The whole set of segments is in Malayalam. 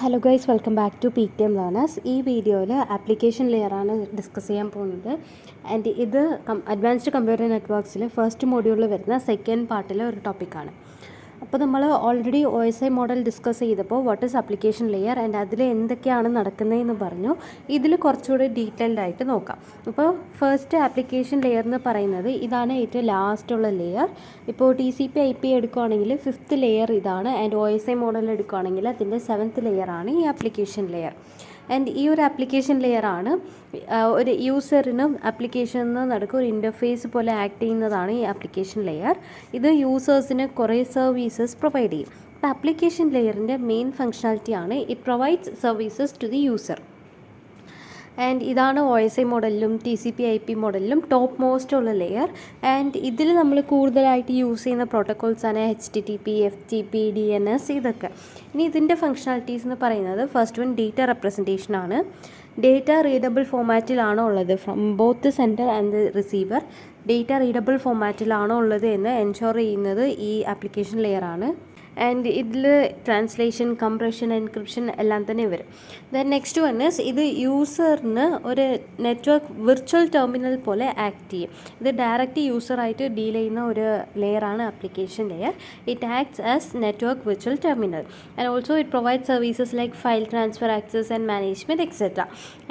Hello guys, welcome back to PTM learners. ഈ വീഡിയോയിൽ ആപ്ലിക്കേഷൻ ലെയറാണ് ഡിസ്കസ് ചെയ്യാൻ പോകുന്നത്. ആൻഡ് ഇത് അഡ്വാൻസ്ഡ് കമ്പ്യൂട്ടർ നെറ്റ്വർക്ക്സിൽ ഫസ്റ്റ് മോഡ്യൂളിൽ വരുന്ന സെക്കൻഡ് പാർട്ടിലെ ഒരു ടോപ്പിക്കാണ്. അപ്പോൾ നമ്മൾ ഓൾറെഡി OSI മോഡൽ ഡിസ്കസ് ചെയ്തപ്പോൾ what is application layer and അതിൽ എന്തൊക്കെയാണ് നടക്കുന്നതെന്ന് പറഞ്ഞു. ഇതിൽ കുറച്ചുകൂടി ഡീറ്റെയിൽഡ് ആയിട്ട് നോക്കാം. അപ്പോൾ ഫസ്റ്റ് ആപ്ലിക്കേഷൻ ലെയർ എന്ന് പറയുന്നത് ഇതാണ് ഏറ്റവും ലാസ്റ്റുള്ള ലെയർ. ഇപ്പോൾ TCP/IP എടുക്കുകയാണെങ്കിൽ 5th ലെയർ ഇതാണ്. ആൻഡ് OSI മോഡൽ എടുക്കുകയാണെങ്കിൽ അതിൻ്റെ 7th ലെയറാണ് ഈ ആപ്ലിക്കേഷൻ ലെയർ. ആൻഡ് ഈ ഒരു ആപ്ലിക്കേഷൻ ലെയറാണ് ഒരു യൂസറിനും ആപ്ലിക്കേഷനും നടക്കുക ഒരു ഇൻ്റർഫേസ് പോലെ ആക്ട് ചെയ്യുന്നതാണ് ഈ ആപ്ലിക്കേഷൻ ലെയർ. ഇത് യൂസേഴ്സിന് കുറേ സർവീസസ് പ്രൊവൈഡ് ചെയ്യും. അപ്പോൾ ആപ്ലിക്കേഷൻ ലെയറിൻ്റെ മെയിൻ ഫങ്ഷനാലിറ്റിയാണ് it provides services to the user. And ഇതാണ് OSI മോഡലിലും TCP/IP മോഡലിലും ടോപ്പ് മോസ്റ്റ് ഉള്ള ലെയർ. ആൻഡ് ഇതിൽ നമ്മൾ കൂടുതലായിട്ട് യൂസ് ചെയ്യുന്ന പ്രോട്ടോക്കോൾസാണ് HTTP, FTP, DNS ഇതൊക്കെ. ഇനി ഇതിൻ്റെ ഫങ്ഷനാലിറ്റീസ് എന്ന് പറയുന്നത് ഫസ്റ്റ് വൺ ഡേറ്റ റെപ്രസെൻറ്റേഷൻ ആണ്. ഡേറ്റ റീഡബിൾ ഫോമാറ്റിലാണോ ഉള്ളത് from both sender and the receiver. Data readable ഫോമാറ്റിലാണോ ഉള്ളത് എന്ന് എൻഷുർ ചെയ്യുന്നത് ഈ ആപ്ലിക്കേഷൻ ലെയറാണ്. ആൻഡ് ഇതിൽ ട്രാൻസ്ലേഷൻ, കംപ്രഷൻ, എൻക്രിപ്ഷൻ എല്ലാം തന്നെ വരും. ദെൻ നെക്സ്റ്റ് വൺ ഇസ് ഇത് യൂസറിന് ഒരു നെറ്റ്വർക്ക് വിർച്വൽ ടെർമിനൽ പോലെ ആക്ട് ചെയ്യും. ഇത് ഡയറക്റ്റ് യൂസറായിട്ട് ഡീൽ ചെയ്യുന്ന ഒരു ലെയറാണ് application layer. It acts as network virtual terminal and also it provide services like file transfer, access and management etcetera.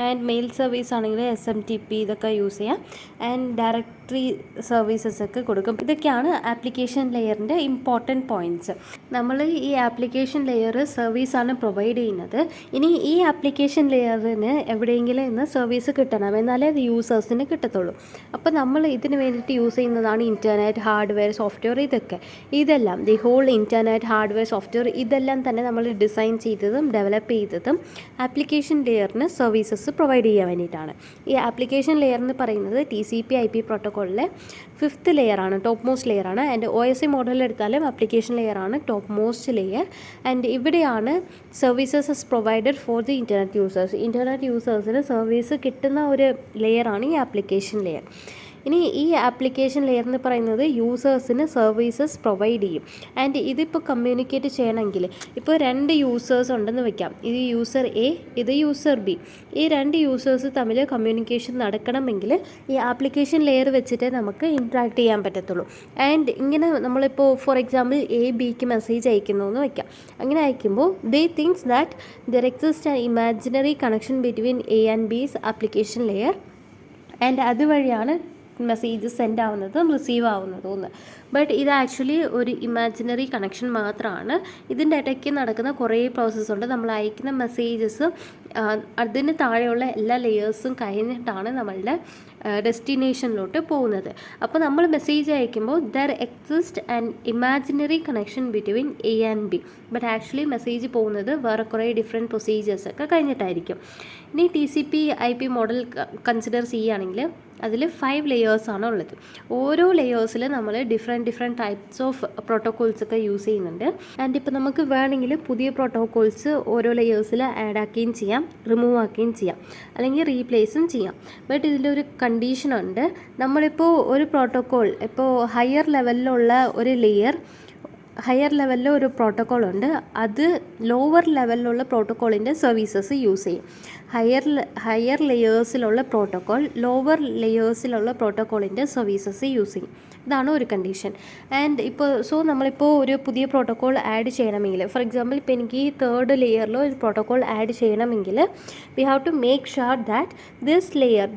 And mail service ആണെങ്കിൽ SMTP ഇതൊക്കെ യൂസ് ചെയ്യാം. ആൻഡ് ഡയറക്ടറി സർവീസസ് ഒക്കെ കൊടുക്കും. ഇതൊക്കെയാണ് ആപ്ലിക്കേഷൻ ലെയറിൻ്റെ ഇമ്പോർട്ടൻറ്റ് പോയിൻറ്റ്സ്. നമ്മൾ ഈ ആപ്ലിക്കേഷൻ ലെയർ സർവീസാണ് പ്രൊവൈഡ് ചെയ്യുന്നത്. ഇനി ഈ ആപ്ലിക്കേഷൻ ലെയറിന് എവിടെയെങ്കിലും ഇന്ന് സർവീസ് കിട്ടണം, എന്നാലേ അത് യൂസേഴ്സിന് കിട്ടത്തുള്ളൂ. അപ്പോൾ നമ്മൾ ഇതിന് വേണ്ടിയിട്ട് യൂസ് ചെയ്യുന്നതാണ് ഇൻ്റർനെറ്റ്, ഹാർഡ്വെയർ, സോഫ്റ്റ്വെയർ ഇതെല്ലാം the whole internet, hardware, software ഇതെല്ലാം തന്നെ നമ്മൾ ഡിസൈൻ ചെയ്തതും ഡെവലപ്പ് ചെയ്തതും ആപ്ലിക്കേഷൻ ലെയറിന് സർവീസസ് പ്രൊവൈഡ് ചെയ്യാൻ വേണ്ടിയിട്ടാണ്. ഈ ആപ്ലിക്കേഷൻ ലെയർ എന്ന് പറയുന്നത് TCP/IP പ്രോട്ടോക്കോളിലെ 5th ലെയറാണ്, ടോപ്പ് മോസ്റ്റ് ലെയറാണ്. ആൻഡ് OSI മോഡൽ എടുത്താലും ആപ്ലിക്കേഷൻ ലെയറാണ് ടോപ്പ് മോസ്റ്റ് ലെയർ. ആൻഡ് ഇവിടെയാണ് services provided for the internet users. Internet യൂസേഴ്സിന് സർവീസ് കിട്ടുന്ന ഒരു ലെയറാണ് ഈ ആപ്ലിക്കേഷൻ ലെയർ. ഇനി ഈ ആപ്ലിക്കേഷൻ ലെയർ എന്ന് പറയുന്നത് യൂസേഴ്സിന് സർവീസസ് പ്രൊവൈഡ് ചെയ്യും. ആൻഡ് ഇതിപ്പോൾ കമ്മ്യൂണിക്കേറ്റ് ചെയ്യണമെങ്കിൽ ഇപ്പോൾ 2 യൂസേഴ്സ് ഉണ്ടെന്ന് വെക്കാം. ഇത് യൂസർ A, ഇത് യൂസർ B. ഈ 2 യൂസേഴ്സ് തമ്മിൽ കമ്മ്യൂണിക്കേഷൻ നടക്കണമെങ്കിൽ ഈ ആപ്ലിക്കേഷൻ ലെയർ വെച്ചിട്ട് നമുക്ക് ഇൻട്രാക്ട് ചെയ്യാൻ പറ്റത്തുള്ളൂ. ആൻഡ് ഇങ്ങനെ നമ്മളിപ്പോൾ ഫോർ എക്സാമ്പിൾ A Bക്ക് മെസ്സേജ് അയക്കുന്നു എന്ന് വെക്കാം. അങ്ങനെ അയക്കുമ്പോൾ they thinks that there exist an imaginary connection between A and B's application layer. And അതുവഴിയാണ് മെസ്സേജ് സെൻഡ് ആവുന്നതും റിസീവ് ആവുന്നതും. ബട്ട് ഇത് ആക്ച്വലി ഒരു ഇമാജിനറി കണക്ഷൻ മാത്രമാണ്. ഇതിൻ്റെ ഇടയ്ക്ക് നടക്കുന്ന കുറേ പ്രോസസ്സുണ്ട്. നമ്മൾ അയക്കുന്ന മെസ്സേജസ് അതിന് താഴെയുള്ള എല്ലാ ലെയേഴ്സും കഴിഞ്ഞിട്ടാണ് നമ്മളുടെ ഡെസ്റ്റിനേഷനിലോട്ട് പോകുന്നത്. അപ്പോൾ നമ്മൾ മെസ്സേജ് അയക്കുമ്പോൾ there exist an imaginary connection between A and B. But actually message പോകുന്നത് വേറെ കുറേ ഡിഫറെൻറ്റ് പ്രൊസീജിയേഴ്സൊക്കെ കഴിഞ്ഞിട്ടായിരിക്കും. ഇനി TCP/IP മോഡൽ കൺസിഡർ ചെയ്യുകയാണെങ്കിൽ അതിൽ 5 ലെയേഴ്സാണ് ഉള്ളത്. ഓരോ ലെയേഴ്സിൽ നമ്മൾ ഡിഫറെൻറ്റ് ടൈപ്സ് ഓഫ് പ്രോട്ടോക്കോൾസൊക്കെ യൂസ് ചെയ്യുന്നുണ്ട്. ആൻഡ് ഇപ്പോൾ നമുക്ക് വേണമെങ്കിൽ പുതിയ പ്രോട്ടോക്കോൾസ് ഓരോ ലെയേഴ്സിൽ ആഡ് ആക്കുകയും ചെയ്യാം, റിമൂവ് ആക്കുകയും ചെയ്യാം, അല്ലെങ്കിൽ റീപ്ലേസും ചെയ്യാം. ബട്ട് ഇതിലൊരു കണ്ടീഷനുണ്ട്. നമ്മളിപ്പോൾ ഒരു പ്രോട്ടോക്കോൾ ഇപ്പോൾ ഹയർ ലെവലിലുള്ള ഒരു പ്രോട്ടോക്കോൾ ഉണ്ട്, അത് ലോവർ ലെവലിലുള്ള പ്രോട്ടോക്കോളിൻ്റെ സർവീസസ് യൂസ് ചെയ്യും. ഹയർ ലെയേഴ്സിലുള്ള പ്രോട്ടോക്കോൾ ലോവർ ലെയേഴ്സിലുള്ള പ്രോട്ടോക്കോളിൻ്റെ സർവീസസ് യൂസ് ചെയ്യും. ഇതാണ് ഒരു കണ്ടീഷൻ. ആൻഡ് നമ്മളിപ്പോൾ ഒരു പുതിയ പ്രോട്ടോക്കോൾ ആഡ് ചെയ്യണമെങ്കിൽ, ഫോർ എക്സാമ്പിൾ ഇപ്പോൾ എനിക്ക് ഈ 3rd ലെയറിൽ ഒരു പ്രോട്ടോക്കോൾ ആഡ് ചെയ്യണമെങ്കിൽ we have to make sure that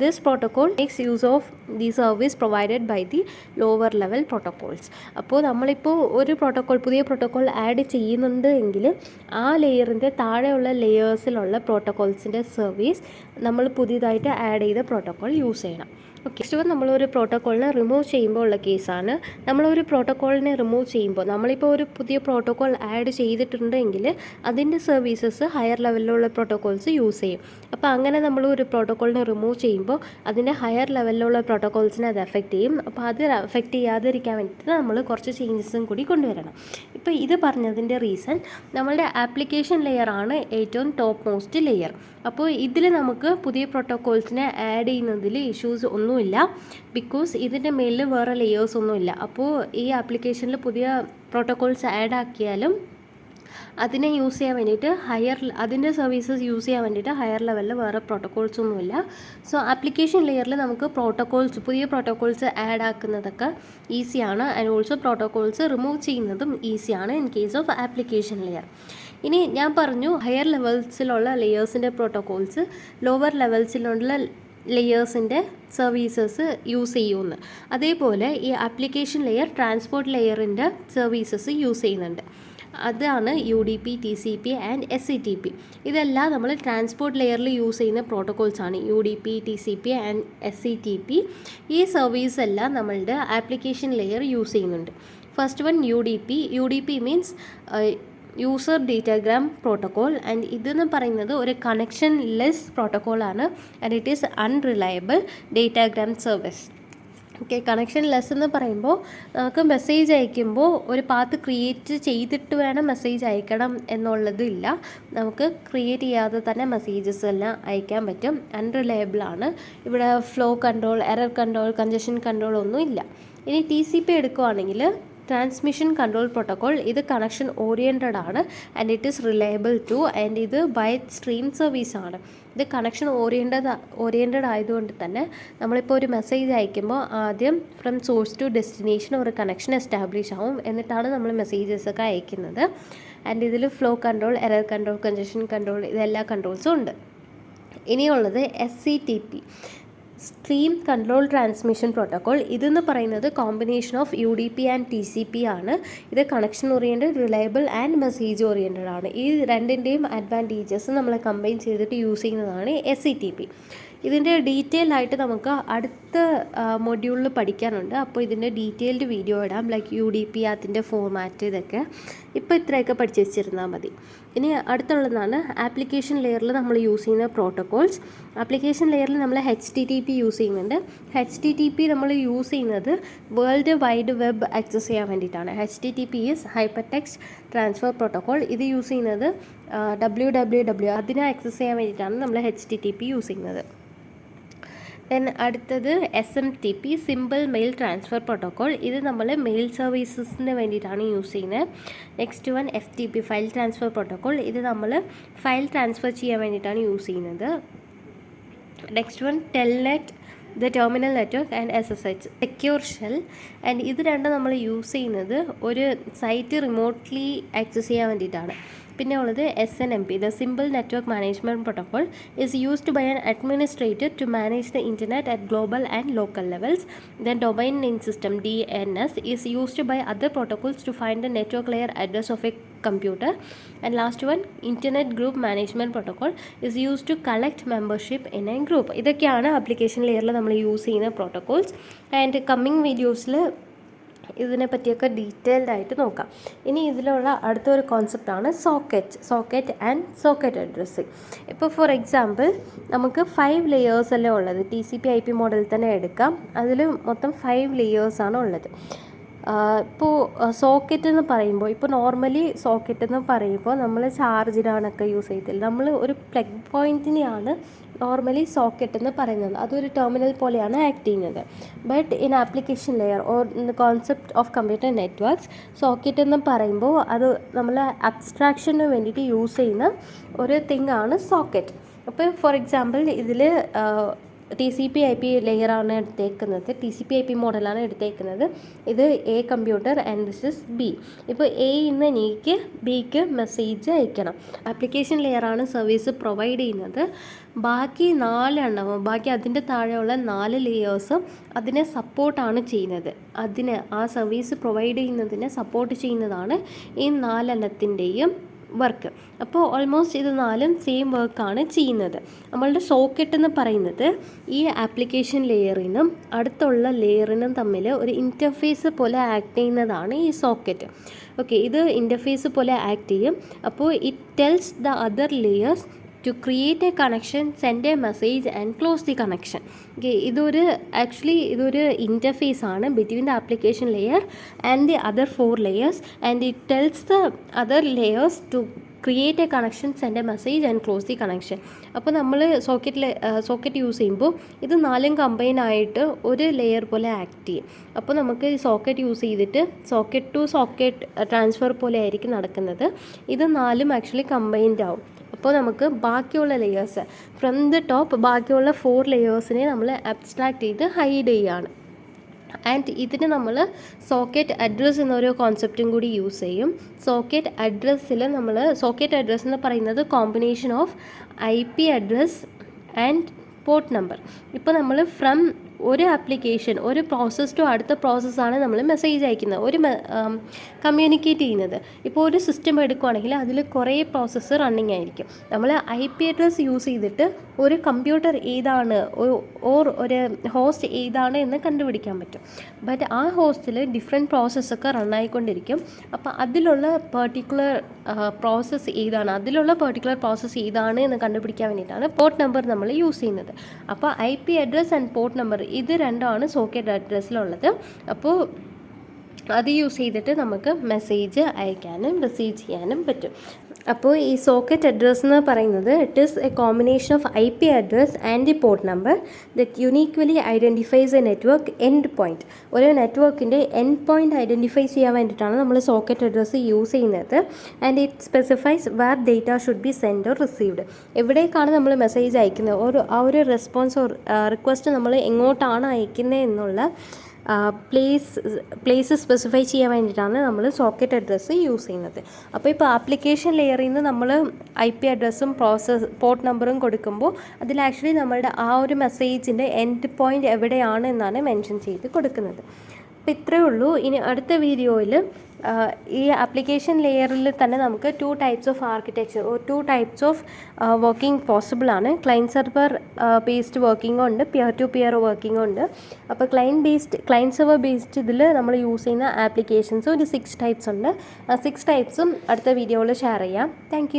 this protocol makes use of the service provided by the lower level protocols. അപ്പോൾ നമ്മളിപ്പോൾ ഒരു പുതിയ പ്രോട്ടോക്കോൾ ആഡ് ചെയ്യുന്നുണ്ട് എങ്കിൽ ആ ലെയറിൻ്റെ താഴെയുള്ള ലെയേഴ്സിലുള്ള പ്രോട്ടോക്കോൾസിൻ്റെ സർവീസ് നമ്മൾ പുതിയതായിട്ട് ആഡ് ചെയ്ത പ്രോട്ടോക്കോൾ യൂസ് ചെയ്യണം. ഓക്കെ, നെക്സ്റ്റ് നമ്മളൊരു പ്രോട്ടോക്കോളിനെ റിമൂവ് ചെയ്യുമ്പോൾ ഉള്ള കേസാണ്. നമ്മളൊരു പ്രോട്ടോക്കോളിനെ റിമൂവ് ചെയ്യുമ്പോൾ നമ്മളിപ്പോൾ ഒരു പുതിയ പ്രോട്ടോക്കോൾ ആഡ് ചെയ്തിട്ടുണ്ടെങ്കിൽ അതിൻ്റെ സർവീസസ് ഹയർ ലെവലിലുള്ള പ്രോട്ടോക്കോൾസ് യൂസ് ചെയ്യും. അപ്പോൾ അങ്ങനെ നമ്മൾ ഒരു പ്രോട്ടോക്കോളിനെ റിമൂവ് ചെയ്യുമ്പോൾ അതിൻ്റെ ഹയർ ലെവലിലുള്ള പ്രോട്ടോക്കോൾസിനെ അത് എഫക്റ്റ് ചെയ്യും. അപ്പോൾ അത് എഫക്റ്റ് ചെയ്യാതിരിക്കാൻ വേണ്ടിയിട്ട് നമ്മൾ കുറച്ച് ചേഞ്ചസും കൂടി കൊണ്ടുവരണം. ഇപ്പോൾ ഇത് പറഞ്ഞതിൻ്റെ റീസൺ നമ്മളുടെ ആപ്ലിക്കേഷൻ ലെയറാണ് ഏറ്റവും ടോപ്പ് മോസ്റ്റ് ലെയർ. അപ്പോൾ ഇതിൽ നമുക്ക് പുതിയ പ്രോട്ടോക്കോൾസിനെ ആഡ് ചെയ്യുന്നതിൽ ഇഷ്യൂസ് ഒന്നുമില്ല, ബിക്കോസ് ഇതിൻ്റെ മേലിൽ വേറെ ലെയേഴ്സ് ഒന്നുമില്ല. അപ്പോൾ ഈ ആപ്ലിക്കേഷനിൽ പുതിയ പ്രോട്ടോക്കോൾസ് ആഡ് ആക്കിയാലും അതിനെ യൂസ് ചെയ്യാൻ വേണ്ടിയിട്ട് അതിൻ്റെ സർവീസസ് യൂസ് ചെയ്യാൻ വേണ്ടിയിട്ട് ഹയർ ലെവലിൽ വേറെ പ്രോട്ടോക്കോൾസ് ഒന്നുമില്ല. സോ ആപ്ലിക്കേഷൻ ലെയറിൽ നമുക്ക് പുതിയ പ്രോട്ടോക്കോൾസ് ആഡ് ആക്കുന്നതൊക്കെ ഈസിയാണ്. ആൻഡ് ഓൾസോ പ്രോട്ടോക്കോൾസ് റിമൂവ് ചെയ്യുന്നതും ഈസിയാണ് in case of application layer. ഇനി ഞാൻ പറഞ്ഞു ഹയർ ലെവൽസിലുള്ള ലെയേഴ്സിൻ്റെ പ്രോട്ടോക്കോൾസ് ലോവർ ലെവൽസിലുള്ള ലെയേഴ്സിൻ്റെ സർവീസസ് യൂസ് ചെയ്യുമെന്ന്. അതേപോലെ ഈ ആപ്ലിക്കേഷൻ ലെയർ ട്രാൻസ്പോർട്ട് ലെയറിൻ്റെ സർവീസസ് യൂസ് ചെയ്യുന്നുണ്ട്. അതാണ് UDP, TCP ആൻഡ് SCTP. ഇതെല്ലാം നമ്മൾ ട്രാൻസ്പോർട്ട് ലെയറിൽ യൂസ് ചെയ്യുന്ന പ്രോട്ടോക്കോൾസാണ്. UDP, TCP and SCTP. ഈ സർവീസ് എല്ലാം നമ്മളുടെ ആപ്ലിക്കേഷൻ ലെയർ യൂസ് ചെയ്യുന്നുണ്ട്. First one UDP means user datagram protocol. And ഇതെന്ന് പറയുന്നത് ഒരു കണക്ഷൻ ലെസ് പ്രോട്ടോക്കോളാണ്. And it is unreliable datagram service. Okay, connectionless എന്ന് പറയുമ്പോൾ നമുക്ക് മെസ്സേജ് അയക്കുമ്പോൾ ഒരു പാത്ത് ക്രിയേറ്റ് ചെയ്തിട്ട് വേണം മെസ്സേജ് അയക്കണം എന്നുള്ളതില്ല. നമുക്ക് ക്രിയേറ്റ് ചെയ്യാതെ തന്നെ മെസ്സേജസ് എല്ലാം അയക്കാൻ പറ്റും. അൺറിലയബിളാണ്. ഇവിടെ flow control, error control, congestion control ഒന്നും ഇല്ല. ഇനി TCP എടുക്കുകയാണെങ്കിൽ ട്രാൻസ്മിഷൻ കൺട്രോൾ പ്രോട്ടോക്കോൾ. ഇത് കണക്ഷൻ ഓറിയൻറ്റഡ് ആണ് and it is reliable too. And ഇത് ബൈ സ്ട്രീം സർവീസ് ആണ്. ഇത് കണക്ഷൻ ഓറിയൻറ്റഡ് ആയതുകൊണ്ട് തന്നെ നമ്മളിപ്പോൾ ഒരു മെസ്സേജ് അയക്കുമ്പോൾ ആദ്യം ഫ്രം സോഴ്സ് ടു ഡെസ്റ്റിനേഷൻ ഒരു കണക്ഷൻ എസ്റ്റാബ്ലിഷ് ആവും. എന്നിട്ടാണ് നമ്മൾ മെസ്സേജസ് ഒക്കെ അയക്കുന്നത്. ആൻഡ് ഇതിൽ flow control, error control, congestion control, ഇതെല്ലാ കൺട്രോൾസും ഉണ്ട്. ഇനിയുള്ളത് SCTP, stream control transmission protocol. ഇതെന്ന് പറയുന്നത് combination of UDP and TCP ആണ്. ഇത് connection oriented, reliable and message oriented ആണ്. ഈ രണ്ടിൻ്റെയും അഡ്വാൻറ്റേജസ് നമ്മൾ കമ്പൈൻ ചെയ്തിട്ട് യൂസ് ചെയ്യുന്നതാണ് SCTP. ഇതിൻ്റെ ഡീറ്റെയിൽ ആയിട്ട് നമുക്ക് അടുത്ത മൊഡ്യൂളിൽ പഠിക്കാനുണ്ട്. അപ്പോൾ ഇതിൻ്റെ ഡീറ്റെയിൽഡ് വീഡിയോ ഇടാം, ലൈക്ക് UDP, അതിൻ്റെ ഫോർമാറ്റ്, ഇതൊക്കെ. ഇപ്പോൾ ഇത്രയൊക്കെ പഠിച്ച് വെച്ചിരുന്നാൽ മതി. ഇനി അടുത്തുള്ളതാണ് ആപ്ലിക്കേഷൻ ലെയറിൽ നമ്മൾ യൂസ് ചെയ്യുന്ന പ്രോട്ടോക്കോൾസ്. ആപ്ലിക്കേഷൻ ലെയറിൽ നമ്മൾ HTTP യൂസ് ചെയ്യുന്നുണ്ട്. HTTP നമ്മൾ യൂസ് ചെയ്യുന്നത് വേൾഡ് വൈഡ് വെബ് ആക്സസ് ചെയ്യാൻ വേണ്ടിയിട്ടാണ്. HTTP is hypertext transfer protocol. ഇത് യൂസ് ചെയ്യുന്നത് www അതിനെ ആക്സസ് ചെയ്യാൻ വേണ്ടിയിട്ടാണ് നമ്മൾ HTTP യൂസ് ചെയ്യുന്നത്. ദെൻ അടുത്തത് SMTP, simple mail transfer protocol. ഇത് നമ്മൾ മെയിൽ സർവീസസിന് വേണ്ടിയിട്ടാണ് യൂസ് ചെയ്യുന്നത്. Next one FTP, file transfer protocol. ഇത് നമ്മൾ ഫയൽ ട്രാൻസ്ഫർ ചെയ്യാൻ വേണ്ടിയിട്ടാണ് യൂസ് ചെയ്യുന്നത്. Next one telnet, the terminal network and SSH, secure shell. And ഇത് രണ്ടും നമ്മൾ യൂസ് ചെയ്യുന്നത് ഒരു സൈറ്റ് റിമോട്ട്ലി ആക്സസ് ചെയ്യാൻ വേണ്ടിയിട്ടാണ്. പിന്നെ ഉള്ളത് SNMP, the Simple Network Management Protocol, is used by an administrator to manage the internet at global and local levels. Then domain name system, DNS, is used by other protocols to find the network layer address of a computer. And last one, Internet Group Management Protocol, is used to collect membership in a group. ഇതൊക്കെയാണ് ആപ്ലിക്കേഷൻ ലെയറിൽ നമ്മൾ യൂസ് ചെയ്യുന്ന പ്രോട്ടോക്കോൾസ്. ആൻഡ് കമ്മിങ് വീഡിയോസിൽ ഇതിനെ പറ്റിയൊക്കെ ഡീറ്റെയിൽഡ് ആയിട്ട് നോക്കാം. ഇനി ഇതിലുള്ള അടുത്തൊരു കോൺസെപ്റ്റാണ് സോക്കറ്റ് ആൻഡ് സോക്കറ്റ് അഡ്രസ്സിങ്. ഇപ്പോൾ ഫോർ എക്സാമ്പിൾ നമുക്ക് 5 ലെയേഴ്സ് അല്ലേ ഉള്ളത്. TCP/IP മോഡലിൽ തന്നെ എടുക്കാം. അതിൽ മൊത്തം 5 ലെയേഴ്സാണ് ഉള്ളത്. ഇപ്പോൾ സോക്കറ്റ് എന്ന് പറയുമ്പോൾ, ഇപ്പോൾ നോർമലി സോക്കറ്റ് എന്ന് പറയുമ്പോൾ നമ്മൾ ചാർജിനാണൊക്കെ യൂസ് ചെയ്തില്ല. നമ്മൾ ഒരു പ്ലഗ് പോയിൻറ്റിനെയാണ് നോർമലി സോക്കറ്റ് എന്ന് പറയുന്നത്. അതൊരു ടെർമിനൽ പോലെയാണ് ആക്ട് ചെയ്യുന്നത്. But in application layer or in the concept of computer networks, socket എന്ന് പറയുമ്പോൾ അത് നമ്മൾ അബ്സ്ട്രാക്ഷന് വേണ്ടിയിട്ട് യൂസ് ചെയ്യുന്ന ഒരു തിങ്ങാണ് സോക്കറ്റ്. അപ്പോൾ ഫോർ എക്സാമ്പിൾ ഇതിൽ TCP/IP ലെയറാണ് എടുത്തേക്കുന്നത്, TCP/IP മോഡലാണ് എടുത്തേക്കുന്നത്. ഇത് A computer and this is B. ഇപ്പോൾ Aന്ന് എനിക്ക് Bക്ക് മെസ്സേജ് അയക്കണം. ആപ്ലിക്കേഷൻ ലെയറാണ് സർവീസ് പ്രൊവൈഡ് ചെയ്യുന്നത്. ബാക്കി 4 എണ്ണവും, ബാക്കി അതിൻ്റെ താഴെയുള്ള 4 ലെയേഴ്സും അതിനെ സപ്പോർട്ടാണ് ചെയ്യുന്നത്. ആ സർവീസ് പ്രൊവൈഡ് ചെയ്യുന്നതിനെ സപ്പോർട്ട് ചെയ്യുന്നതാണ് ഈ 4 എണ്ണത്തിൻ്റെയും വർക്ക്. അപ്പോൾ ഓൾമോസ്റ്റ് ഇത് 4ഉം സെയിം വർക്കാണ് ചെയ്യുന്നത്. നമ്മളുടെ സോക്കറ്റ് എന്ന് പറയുന്നത് ഈ ആപ്ലിക്കേഷൻ ലെയറിനും അടുത്തുള്ള ലെയറിനും തമ്മിൽ ഒരു ഇൻ്റർഫേസ് പോലെ ആക്ട് ചെയ്യുന്നതാണ് ഈ സോക്കറ്റ്. ഓക്കെ, ഇത് ഇൻ്റർഫേസ് പോലെ ആക്ട് ചെയ്യും. അപ്പോൾ it tells the other layers to create a connection, send a message and close the connection. Okay, ഇതൊരു ഇൻ്റർഫേസ് ആണ് between the application layer and the other 4 layers, and it tells the other layers to create A connection, send A message and close the connection. അപ്പോൾ നമ്മൾ സോക്കറ്റ് യൂസ് ചെയ്യുമ്പോൾ ഇത് 4 കമ്പൈൻ ആയിട്ട് ഒരു ലെയർ പോലെ ആക്ട് ചെയ്യും. അപ്പോൾ നമുക്ക് ഈ സോക്കറ്റ് യൂസ് ചെയ്തിട്ട് സോക്കറ്റ് ടു സോക്കറ്റ് ട്രാൻസ്ഫർ പോലെ ആയിരിക്കും നടക്കുന്നത്. ഇത് 4 ആക്ച്വലി കമ്പൈൻഡ് ആവും. അപ്പോൾ നമുക്ക് ബാക്കിയുള്ള ലെയേഴ്സ് ഫ്രം ദ ടോപ്പ് ബാക്കിയുള്ള 4 ലെയേഴ്സിനെ നമ്മൾ അബ്സ്ട്രാക്ട് ചെയ്ത് ഹൈഡ് ചെയ്യുകയാണ്. ആൻഡ് ഇതിന് നമ്മൾ സോക്കറ്റ് അഡ്രസ്സ് എന്നൊരു കോൺസെപ്റ്റും കൂടി യൂസ് ചെയ്യും. സോക്കറ്റ് അഡ്രസ്സ് എന്ന് പറയുന്നത് combination of IP address and port number. ഇപ്പോൾ നമ്മൾ ഫ്രം ഒരു ആപ്ലിക്കേഷൻ ഒരു പ്രോസസ്സ് ടു അടുത്ത പ്രോസസ്സാണ് നമ്മൾ മെസ്സേജ് അയക്കുന്നത്, കമ്മ്യൂണിക്കേറ്റ് ചെയ്യുന്നത്. ഇപ്പോൾ ഒരു സിസ്റ്റം എടുക്കുകയാണെങ്കിൽ അതിൽ കുറേ പ്രോസസ്സ് റണ്ണിങ് ആയിരിക്കും. നമ്മൾ IP അഡ്രസ്സ് യൂസ് ചെയ്തിട്ട് ഒരു കമ്പ്യൂട്ടർ ഏതാണ് ഒരു ഹോസ്റ്റ് ഏതാണ് എന്ന് കണ്ടുപിടിക്കാൻ പറ്റും. ബട്ട് ആ ഹോസ്റ്റിൽ ഡിഫറെൻറ്റ് പ്രോസസ്സൊക്കെ റണ്ണായിക്കൊണ്ടിരിക്കും. അപ്പോൾ അതിലുള്ള പർട്ടിക്കുലർ പ്രോസസ്സ് ഏതാണ് എന്ന് കണ്ടുപിടിക്കാൻ വേണ്ടിയിട്ടാണ് പോർട്ട് നമ്പർ നമ്മൾ യൂസ് ചെയ്യുന്നത്. അപ്പോൾ IP address and port number ഇത് രണ്ടുമാണ് സോക്കറ്റ് അഡ്രസ്സിലുള്ളത്. അപ്പോൾ അത് യൂസ് ചെയ്തിട്ട് നമുക്ക് മെസ്സേജ് അയക്കാനും റിസീവ് ചെയ്യാനും പറ്റും. അപ്പോൾ ഈ സോക്കറ്റ് അഡ്രസ്സ് എന്ന് പറയുന്നത് it is a combination of IP address and the port number that uniquely identifies a network end point. ഒരു നെറ്റ്വർക്കിൻ്റെ എൻഡ് പോയിൻറ്റ് ഐഡൻറ്റിഫൈ ചെയ്യാൻ വേണ്ടിയിട്ടാണ് നമ്മൾ സോക്കറ്റ് അഡ്രസ്സ് യൂസ് ചെയ്യുന്നത്. And it specifies where data should be send or received. എവിടേക്കാണ് നമ്മൾ മെസ്സേജ് അയക്കുന്നത്, ആ ഒരു റെസ്പോൺസ് ഓർ റിക്വസ്റ്റ് നമ്മൾ എങ്ങോട്ടാണ് അയക്കുന്നത് എന്നുള്ള പ്ലേസ് സ്പെസിഫൈ ചെയ്യാൻ വേണ്ടിയിട്ടാണ് നമ്മൾ സോക്കറ്റ് അഡ്രസ്സ് യൂസ് ചെയ്യുന്നത്. അപ്പോൾ ഇപ്പോൾ ആപ്ലിക്കേഷൻ ലെയറിൽ നിന്ന് നമ്മൾ IP അഡ്രസ്സും പോർട്ട് നമ്പറും കൊടുക്കുമ്പോൾ അതിൽ ആക്ച്വലി നമ്മളുടെ ആ ഒരു മെസ്സേജിൻ്റെ എൻഡ് പോയിൻറ്റ് എവിടെയാണ് എന്നാണ് മെൻഷൻ ചെയ്ത് കൊടുക്കുന്നത്. അപ്പോൾ ഇത്രയേ ഉള്ളൂ. ഇനി അടുത്ത വീഡിയോയിൽ ഈ ആപ്ലിക്കേഷൻ ലെയറിൽ തന്നെ നമുക്ക് 2 types of architecture 2 types of working possible ആണ്. ക്ലയൻറ്റ് സെർവർ ബേസ്ഡ് വർക്കിംഗ് ഉണ്ട്, പിയർ ടു പിയർ വർക്കിംഗ് ഉണ്ട്. അപ്പോൾ ക്ലയൻറ്റ് സെർവർ ബേസ്ഡ് ഇതിൽ നമ്മൾ യൂസ് ചെയ്യുന്ന ആപ്ലിക്കേഷൻസ് ഒരു 6 ടൈപ്സ് ഉണ്ട്. ആ 6 ടൈപ്സും അടുത്ത വീഡിയോയിൽ ഷെയർ ചെയ്യാം. താങ്ക്